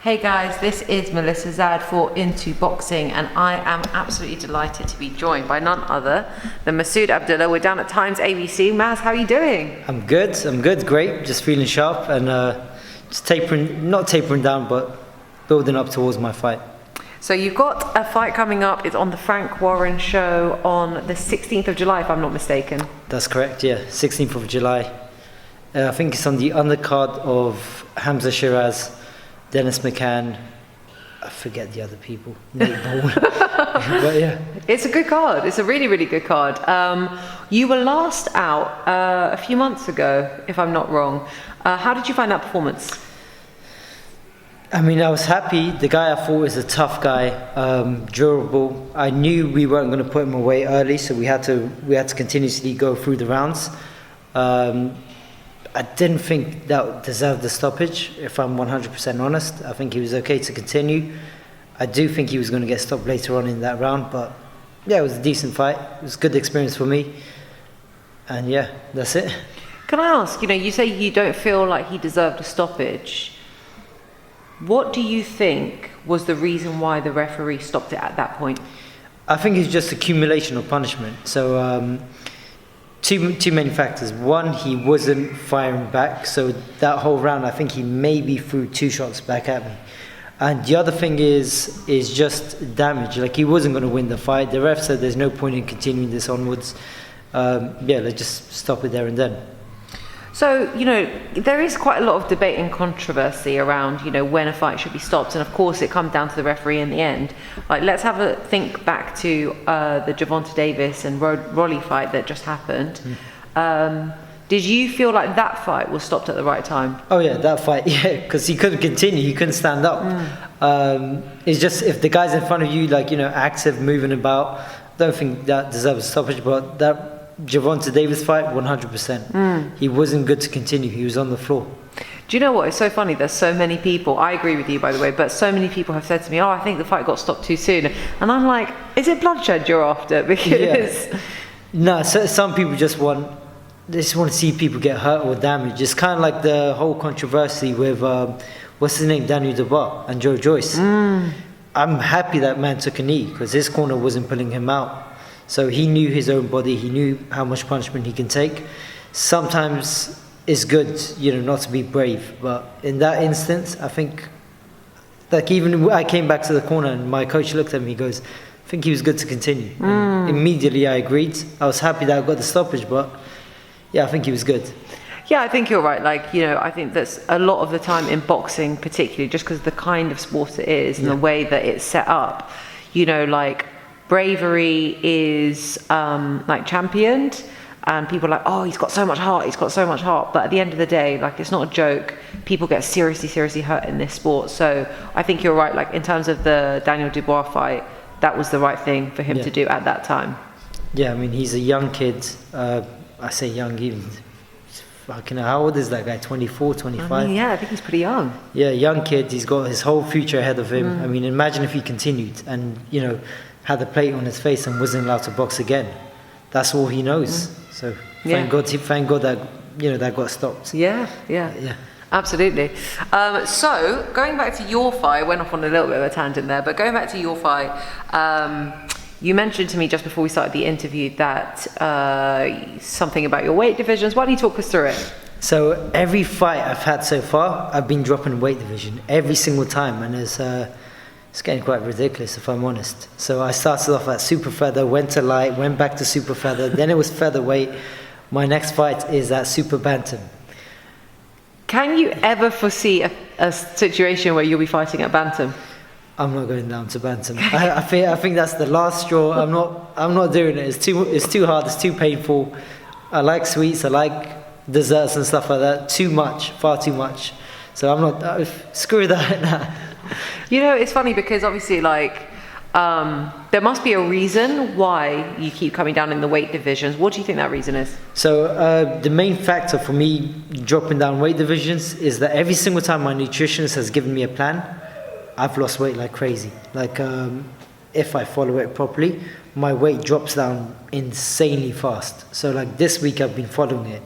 Hey guys, this is Melissa Zad for Into Boxing, and I am absolutely delighted to be joined by none other than Masood Abdullah. We're down at Times ABC. Maz, how are you doing? I'm good, great. Just feeling sharp and just not tapering down, but building up towards my fight. So you've got a fight coming up. It's on the Frank Warren show on the 16th of July, if I'm not mistaken. That's correct, yeah, 16th of July. I think it's on the undercard of Hamza Shiraz, Dennis McCann, I forget the other people, Nate Ball. But yeah. It's a good card. It's a really, really good card. You were last out a few months ago, if I'm not wrong. How did you find that performance? I mean, I was happy. The guy I thought was a tough guy, durable. I knew we weren't going to put him away early, so we had to continuously go through the rounds. I didn't think that deserved the stoppage, if I'm 100% honest. I think he was okay to continue. I do think he was going to get stopped later on in that round, but yeah, it was a decent fight. It was a good experience for me. And yeah, that's it. Can I ask, you say you don't feel like he deserved a stoppage. What do you think was the reason why the referee stopped it at that point? I think it's just accumulation of punishment. So, Two main factors. One, he wasn't firing back, so that whole round I think he maybe threw 2 shots back at me. And the other thing is just damage. Like, he wasn't going to win the fight. The ref said there's no point in continuing this onwards. Let's just stop it there and then. So, there is quite a lot of debate and controversy around, when a fight should be stopped. And of course, it comes down to the referee in the end. Like, let's have a think back to the Gervonta Davis and Rolly fight that just happened. Did you feel like that fight was stopped at the right time? Oh yeah, that fight, yeah, because he couldn't continue, he couldn't stand up. It's just, if the guy's in front of you, active, moving about, I don't think that deserves a stoppage, but that Gervonta Davis fight, 100%. He wasn't good to continue. He was on the floor. Do you know what? It's so funny. There's so many people. I agree with you, by the way, but so many people have said to me, "Oh, I think the fight got stopped too soon." And I'm like, "Is it bloodshed you're after?" Because no, so some people just want to see people get hurt or damaged. It's kind of like the whole controversy with what's his name, Daniel Dubois and Joe Joyce. I'm happy that man took a knee because his corner wasn't pulling him out. So he knew his own body, he knew how much punishment he can take. Sometimes it's good, not to be brave. But in that instance, I think, even I came back to the corner and my coach looked at me, he goes, I think he was good to continue. Immediately I agreed. I was happy that I got the stoppage, but yeah, I think he was good. Yeah, I think you're right. I think that's a lot of the time in boxing, particularly just because the kind of sport it is and the way that it's set up, bravery is championed, and people are like, oh, he's got so much heart, but at the end of the day, it's not a joke. People get seriously hurt in this sport. So I think you're right, in terms of the Daniel Dubois fight, that was the right thing for him to do at that time. Yeah, I mean, he's a young kid. I say young, even how old is that guy? 24, 25? I mean, I think he's pretty young. Yeah, young kid. He's got his whole future ahead of him. I mean, imagine if he continued and had the plate on his face and wasn't allowed to box again. That's all he knows. So thank God that that got stopped. Yeah. Absolutely. So going back to your fight, I went off on a little bit of a tangent there, but going back to your fight, you mentioned to me just before we started the interview that something about your weight divisions. Why don't you talk us through it? So every fight I've had so far, I've been dropping weight division every single time, and it's getting quite ridiculous, if I'm honest. So I started off at super feather, went to light, went back to super feather, then it was featherweight. My next fight is at super bantam. Can you ever foresee a situation where you'll be fighting at bantam? I'm not going down to bantam. I think that's the last straw. I'm not doing it. It's too hard. It's too painful. I like sweets. I like desserts and stuff like that. Too much, far too much. So I'm not. Screw that. It's funny because obviously, there must be a reason why you keep coming down in the weight divisions. What do you think that reason is? So the main factor for me dropping down weight divisions is that every single time my nutritionist has given me a plan, I've lost weight like crazy. If I follow it properly, my weight drops down insanely fast. So this week I've been following it,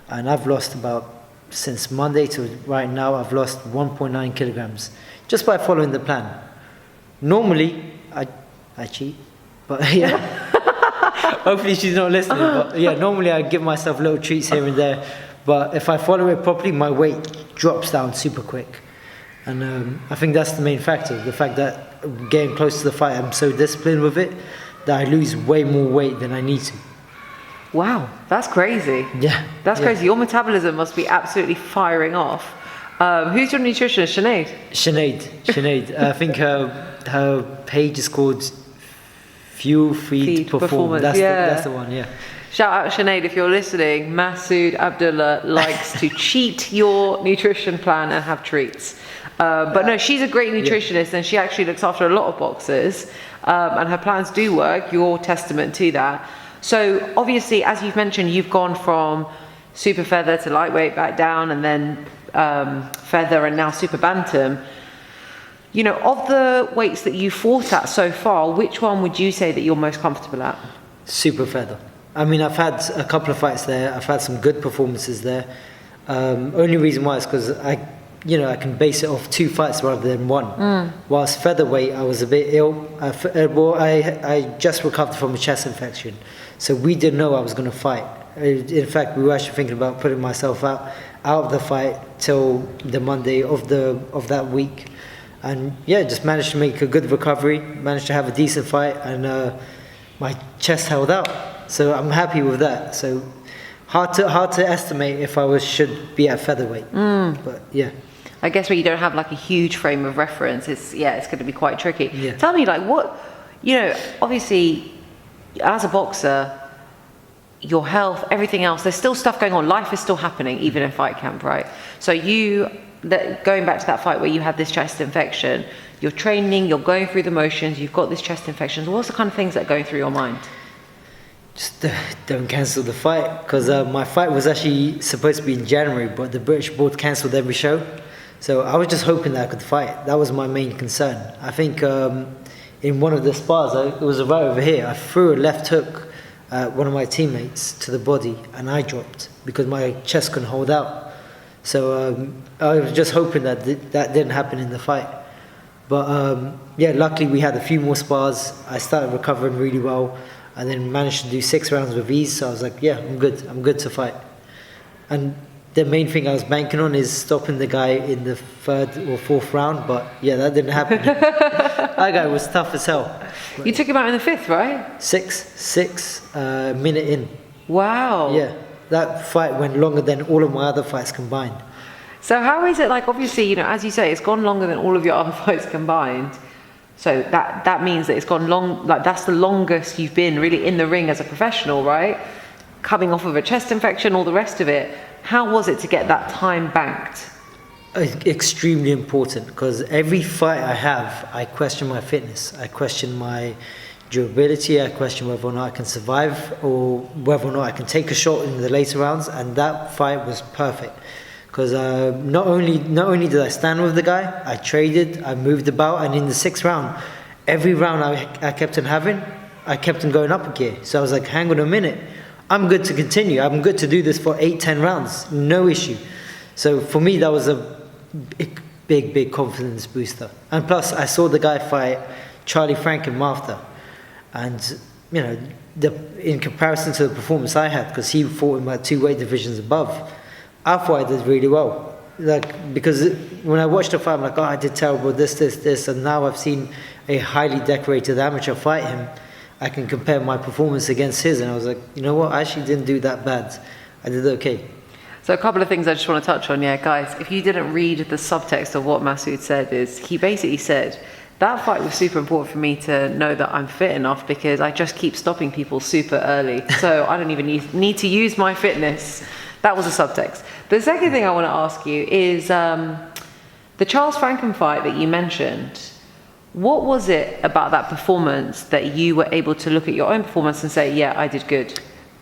and I've lost about, since Monday to right now, I've lost 1.9 kilograms. just by following the plan. Normally, I cheat, but yeah. Hopefully she's not listening. But yeah, normally I give myself little treats here and there. But if I follow it properly, my weight drops down super quick. And I think that's the main factor. The fact that getting close to the fight, I'm so disciplined with it that I lose way more weight than I need to. Wow, that's crazy. Yeah. That's crazy. Your metabolism must be absolutely firing off. Who's your nutritionist, Sinead? Sinead. I think her page is called Fuel Feed Perform. That's the one, yeah. Shout out Sinead if you're listening. Masood Abdullah likes to cheat your nutrition plan and have treats. But no, she's a great nutritionist and she actually looks after a lot of boxers. And her plans do work. You're testament to that. So obviously, as you've mentioned, you've gone from super feather to lightweight back down and then feather and now super bantam. You know, of the weights that you fought at so far, which one would you say that you're most comfortable at? Super feather. I mean, I've had a couple of fights there. I've had some good performances there. Only reason why is because I can base it off 2 fights rather than 1. Whilst featherweight, I was a bit ill. I just recovered from a chest infection, so we didn't know I was going to fight. In fact, we were actually thinking about putting myself out of the fight till the Monday of that week, and yeah, just managed to make a good recovery. Managed to have a decent fight, and my chest held out. So I'm happy with that. So hard to estimate if I should be at featherweight. But yeah. I guess when you don't have like a huge frame of reference, it's going to be quite tricky. Yeah. Tell me, like, what, obviously, as a boxer, your health, everything else, there's still stuff going on. Life is still happening, even in fight camp, right? So going back to that fight where you had this chest infection, you're training, you're going through the motions, you've got this chest infection. What's the kind of things that are going through your mind? Just don't cancel the fight, because my fight was actually supposed to be in January, but the British board cancelled every show. So I was just hoping that I could fight. That was my main concern. I think in one of the spars, it was right over here, I threw a left hook at one of my teammates to the body, and I dropped because my chest couldn't hold out. So I was just hoping that didn't happen in the fight. But yeah, luckily we had a few more spars. I started recovering really well, and then managed to do 6 rounds with ease. So I was like, yeah, I'm good to fight. And the main thing I was banking on is stopping the guy in the 3rd or 4th round, but yeah, that didn't happen. That guy was tough as hell. You took him out in the 5th, right? 6 minute in. Wow. Yeah, that fight went longer than all of my other fights combined. So how is it, like, obviously, as you say, it's gone longer than all of your other fights combined. So that means that it's gone long, like that's the longest you've been really in the ring as a professional, right? Coming off of a chest infection, all the rest of it. How was it to get that time banked? Extremely important, because every fight I have, I question my fitness. I question my durability. I question whether or not I can survive, or whether or not I can take a shot in the later rounds. And that fight was perfect, because not only did I stand with the guy, I traded, I moved about, and in the 6th round, every round I kept on having, I kept on going up a gear. So I was like, hang on a minute, I'm good to continue. I'm good to do this for 8-10 rounds, no issue. So for me, that was a big confidence booster. And plus, I saw the guy fight Charlie Frank in Malta, and in comparison to the performance I had, because he fought in my 2 weight divisions above, I thought I did really well. Because when I watched the fight, I'm like, oh, I did terrible, this, and now I've seen a highly decorated amateur fight him. I can compare my performance against his, and I was like, you know what, I actually didn't do that bad. I did okay. So a couple of things I just want to touch on, guys. If you didn't read the subtext of what Masood said, is he basically said, that fight was super important for me to know that I'm fit enough, because I just keep stopping people super early. So I don't even need to use my fitness. That was a subtext. The second thing I want to ask you is the Charles Franken fight that you mentioned. What was it about that performance that you were able to look at your own performance and say, yeah, I did good?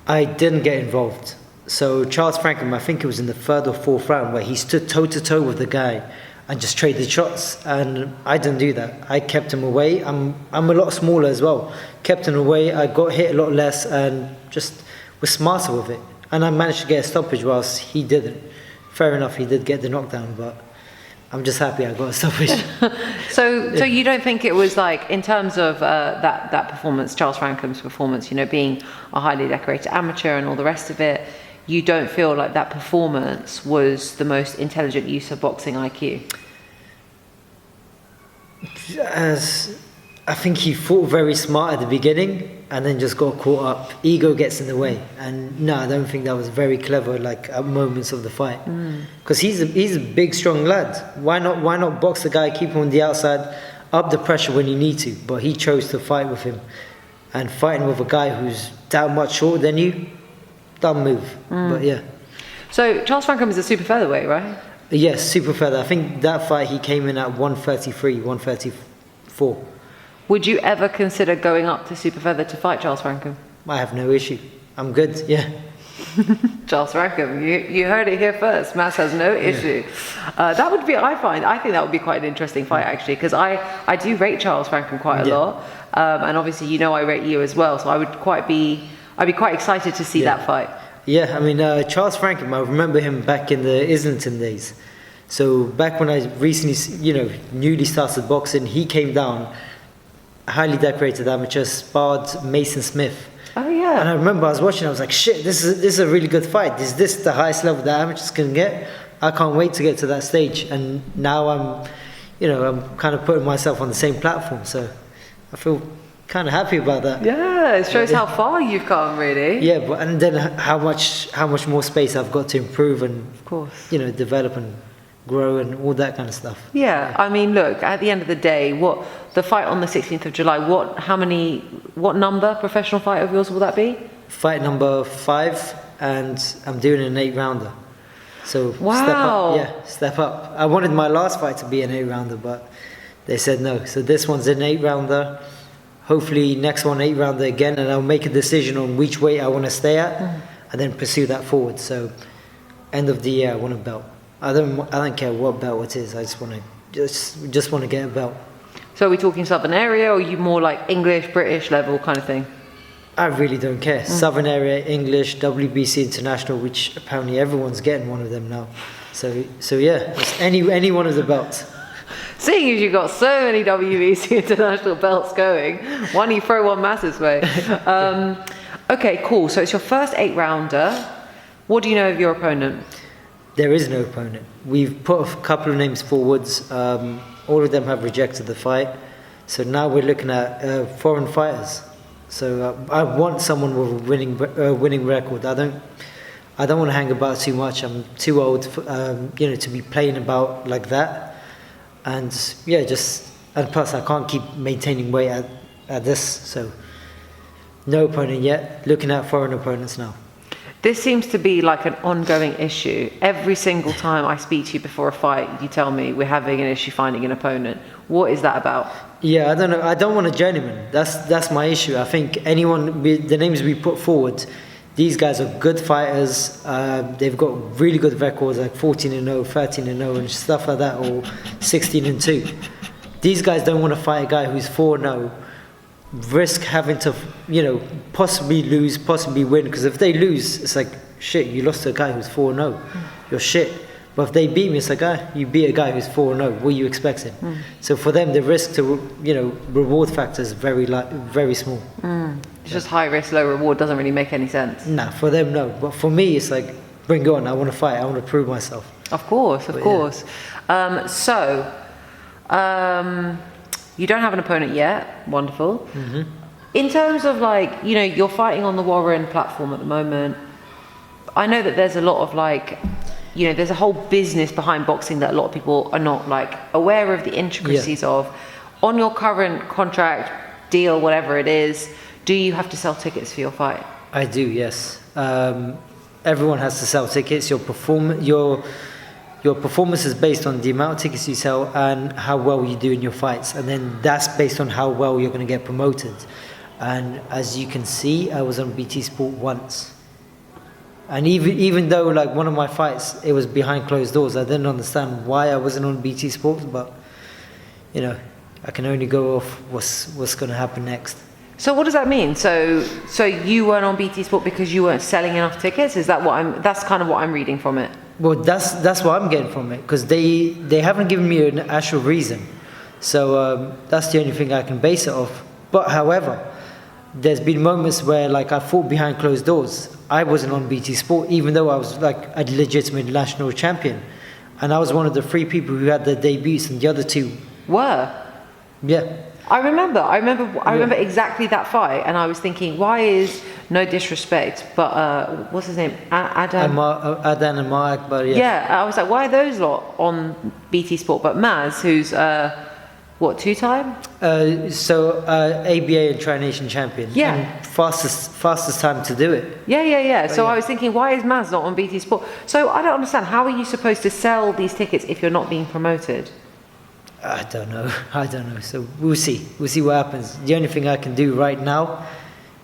I didn't get involved. So Charles Franken, I think it was in the 3rd or 4th round, where he stood toe-to-toe with the guy and just traded shots, and I didn't do that. I kept him away. I'm a lot smaller as well. Kept him away, I got hit a lot less, and just was smarter with it. And I managed to get a stoppage whilst he didn't. Fair enough, he did get the knockdown, but I'm just happy I got a stoppage. So you don't think it was like, in terms of that performance, Charles Francom's performance, you know, being a highly decorated amateur and all the rest of it, you don't feel like that performance was the most intelligent use of boxing IQ? As I think he fought very smart at the beginning and then just got caught up. Ego gets in the way, and no, I don't think that was very clever. Like at moments of the fight, because he's a big, strong lad. Why not box the guy, keep him on the outside, up the pressure when you need to? But he chose to fight with him, and fighting with a guy who's that much shorter than you, dumb move. But yeah. So Charles Francom is a super featherweight, right? Yes, super feather. I think that fight he came in at 133, 134. Would you ever consider going up to super feather to fight Charles Francom? I have no issue. I'm good, yeah. Charles Francom, you heard it here first. Mas has no issue. That would be, I think that would be quite an interesting fight actually, because I do rate Charles Francom quite a lot. And obviously, you know, I rate you as well. So I'd be quite excited to see that fight. Yeah, I mean, Charles Francom, I remember him back in the Islington days. So back when I recently, newly started boxing, he came down, highly decorated amateur, sparred Mason Smith. Oh yeah. And I remember I was watching, I was like, shit, this is a really good fight. Is this the highest level that amateurs can get? I can't wait to get to that stage. And now I'm kind of putting myself on the same platform. So I feel kind of happy about that. Yeah, it shows how far you've come, really. Yeah, and then how much more space I've got to improve and, of course, develop and grow and all that kind of stuff. Yeah, I mean, look, at the end of the day, what the fight on the 16th of July, what number professional fight of yours will that be? Fight number 5, and I'm doing an 8-rounder. So wow. Step up. I wanted my last fight to be an 8-rounder, but they said no. So this one's an 8-rounder. Hopefully next one 8-rounder again, and I'll make a decision on which weight I want to stay at, and then pursue that forward. So end of the year I want a belt. I don't care what belt it is. I just want to get a belt. So are we talking Southern area, or are you more like English, British level kind of thing? I really don't care. Southern area, English, WBC International, which apparently everyone's getting one of them now. So yeah, it's any one of the belts. Seeing as you got so many WBC International belts going, why don't you throw one Mas's way? Okay, cool. So it's your first 8-rounder. What do you know of your opponent? There is no opponent. We've put a couple of names forwards. All of them have rejected the fight. So now we're looking at foreign fighters. So I want someone with a winning record. I don't want to hang about too much. I'm too old, to be playing about like that. And and plus I can't keep maintaining weight at this. So no opponent yet. Looking at foreign opponents now. This seems to be like an ongoing issue. Every single time I speak to you before a fight, you tell me we're having an issue finding an opponent. What is that about? Yeah, I don't know. I don't want a journeyman. That's my issue. I think the names we put forward, these guys are good fighters. They've got really good records, like 14-0, 13-0, and stuff like that, or 16-2. These guys don't want to fight a guy who's 4-0. Risk having to, possibly lose, possibly win. Because if they lose, it's like, shit, you lost to a guy who's 4-0. You're shit. But if they beat me, it's like, you beat a guy who's 4-0. What are you expecting? So for them, the risk to, reward factor is very small. It's just high risk, low reward. Doesn't really make any sense. Nah, for them, no. But for me, it's like, bring it on. I want to fight. I want to prove myself. Of course. You don't have an opponent yet. Wonderful. In terms of you're fighting on the Warren platform at the moment. I know that there's a lot of there's a whole business behind boxing that a lot of people are not aware of the intricacies of. On your current contract, deal, whatever it is, do you have to sell tickets for your fight? I do, yes. Everyone has to sell tickets. Your performance is based on the amount of tickets you sell and how well you do in your fights. And then that's based on how well you're going to get promoted. And as you can see, I was on BT Sport once. And even though one of my fights, it was behind closed doors, I didn't understand why I wasn't on BT Sport. But, I can only go off what's going to happen next. So what does that mean? So you weren't on BT Sport because you weren't selling enough tickets? Is that that's kind of what I'm reading from it? Well, that's what I'm getting from it, because they haven't given me an actual reason. So that's the only thing I can base it off. But however, there's been moments where like I fought behind closed doors. I wasn't on BT Sport, even though I was like a legitimate national champion. And I was one of the 3 people who had their debuts, and the other 2 were. Yeah. I remember exactly that fight, and I was thinking, why is, no disrespect, but what's his name, Adam and Mark, but yeah. Yeah, I was like, why are those lot on BT Sport? But Maz, who's 2-time? ABA and Tri-Nation champion. Yeah. And fastest time to do it. Yeah. So yeah. I was thinking, why is Maz not on BT Sport? So I don't understand. How are you supposed to sell these tickets if you're not being promoted? I don't know. So we'll see. We'll see what happens. The only thing I can do right now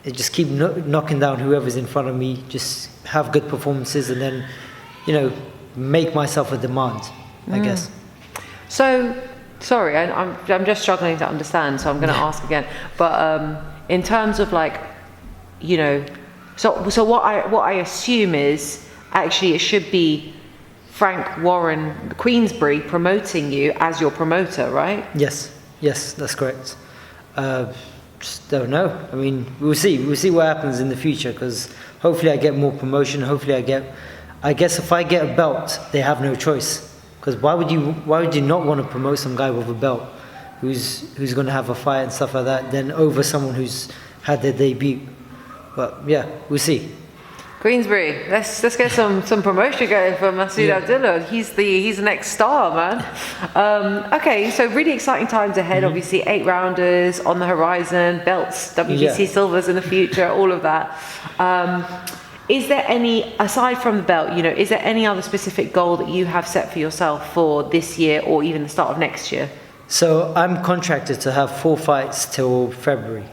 is just keep knocking down whoever's in front of me. Just have good performances, and then, make myself a demand, I guess. So, sorry, I'm just struggling to understand. So I'm going to ask again. But in terms of like, so what I assume is actually it should be Frank Warren Queensbury promoting you as your promoter, right? Yes, that's correct. Just don't know. I mean, we'll see what happens in the future, because hopefully I get more promotion. Hopefully I guess if I get a belt, they have no choice. Because why would you not want to promote some guy with a belt who's going to have a fight and stuff like that, than over someone who's had their debut? But yeah, we'll see. Queensbury, let's get some promotion going for Masood Abdullah. He's the next star, man. Okay, so really exciting times ahead. Obviously, 8 rounders on the horizon, belts, WBC silvers in the future, all of that. Is there any, aside from the belt, is there any other specific goal that you have set for yourself for this year or even the start of next year? So I'm contracted to have 4 fights till February,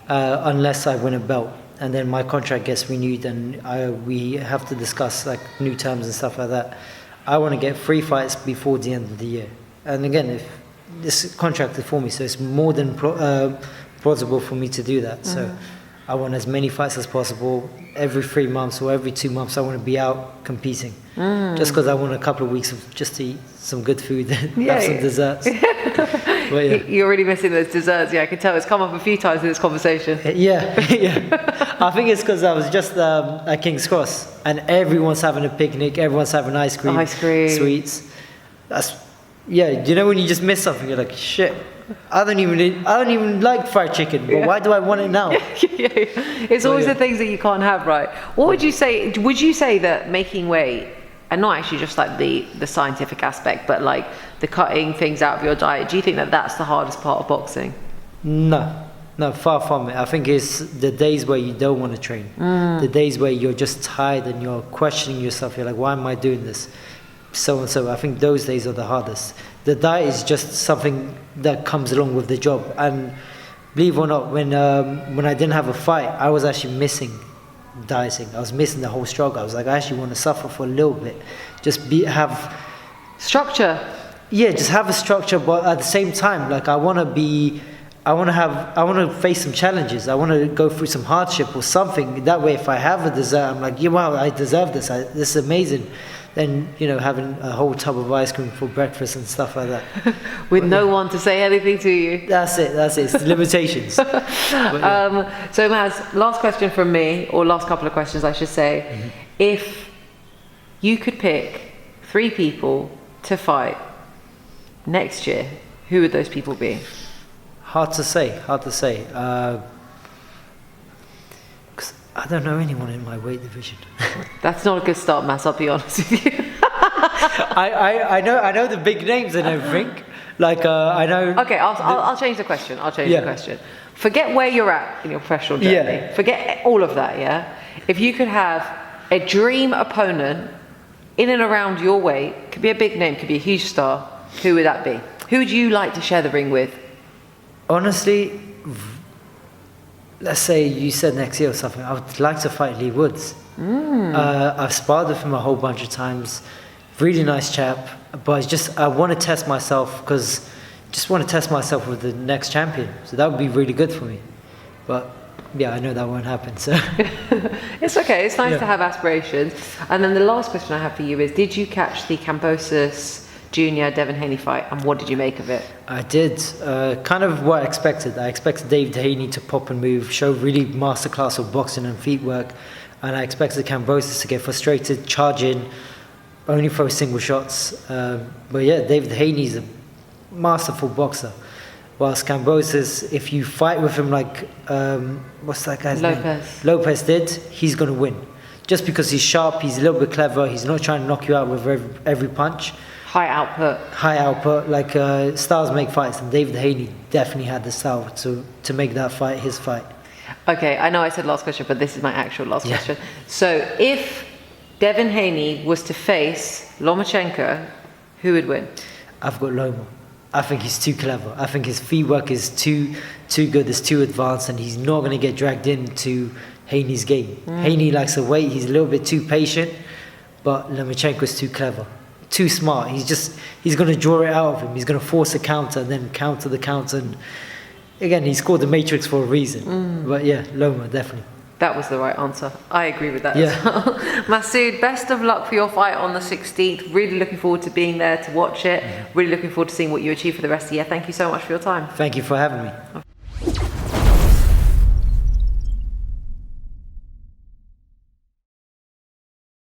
unless I win a belt. And then my contract gets renewed, and we have to discuss like new terms and stuff like that. I want to get 3 fights before the end of the year. And again, if this contract is for me, so it's more than plausible for me to do that. So I want as many fights as possible. Every 3 months or every 2 months, I want to be out competing. Just because I want a couple of weeks of just to eat some good food and have some desserts. But, yeah. You're really missing those desserts. Yeah, I can tell. It's come up a few times in this conversation. Yeah. I think it's because I was just at King's Cross, and everyone's having a picnic. Everyone's having ice cream, sweets. When you just miss something, you're like, shit. I don't even like fried chicken, but why do I want it now? It's always the things that you can't have, right? What would you say? Would you say that making weight, and not actually just like the scientific aspect, but like the cutting things out of your diet, do you think that that's the hardest part of boxing? No, far from it. I think it's the days where you don't want to train, the days where you're just tired and you're questioning yourself. You're like, why am I doing this? So and so. I think those days are the hardest. The diet is just something that comes along with the job. And believe it or not, when I didn't have a fight, I was actually missing dieting. I was missing the whole struggle. I was like, I actually want to suffer for a little bit, just have structure. Yeah, just have a structure, but at the same time, like I want to face some challenges. I want to go through some hardship or something. That way, if I have a dessert, I'm like, wow, I deserve this. This is amazing. Then, having a whole tub of ice cream for breakfast and stuff like that. With no one to say anything to you. That's it. It's the limitations. So Maz, last question from me, or last couple of questions I should say. If you could pick 3 people to fight next year, who would those people be? Hard to say. 'Cause I don't know anyone in my weight division. That's not a good start, Mass, I'll be honest with you. I know the big names and everything. Like I know. Okay, I'll change the question. The question. Forget where you're at in your professional journey. Yeah. Forget all of that. Yeah. If you could have a dream opponent in and around your weight, could be a big name, could be a huge star. Who would that be? Who would you like to share the ring with? Honestly, let's say you said next year or something, I would like to fight Lee Woods. I've sparred with him a whole bunch of times. Really nice chap, but I want to test myself, because just want to test myself with the next champion. So that would be really good for me. But yeah, I know that won't happen. So It's okay. It's nice Yeah. to have aspirations. And then the last question I have for you is: did you catch the Kambosos Jr. Devin Haney fight, and what did you make of it? I did kind of what I expected. I expected David Haney to pop and move, show really masterclass of boxing and feet work, and I expected Kambosos to get frustrated, charge in, only throw single shots. But yeah, David Haney's a masterful boxer. Whilst Kambosos, if you fight with him like what's that guy's name? Lopez did, he's gonna win. Just because he's sharp, he's a little bit clever. He's not trying to knock you out with every punch. High output. High output, like styles make fights, and David Haney definitely had the style to make that fight his fight. Okay, I know I said last question, but this is my actual last Yeah. question. So if Devin Haney was to face Lomachenko, who would win? I've got Loma. I think he's too clever. I think his feet work is too good. It's too advanced, and he's not going to get dragged into Haney's game. Haney likes to wait. He's a little bit too patient, but Lomachenko's too clever, too smart. He's going to draw it out of him. He's going to force a counter and then counter the counter. And again, he's called the Matrix for a reason. But yeah, Loma definitely. That was the right answer. I agree with that Yeah. as well. Masood, best of luck for your fight on the 16th. Really looking forward to being there to watch it. Really looking forward to seeing what you achieve for the rest of the year. Thank you so much for your time. Thank you for having me.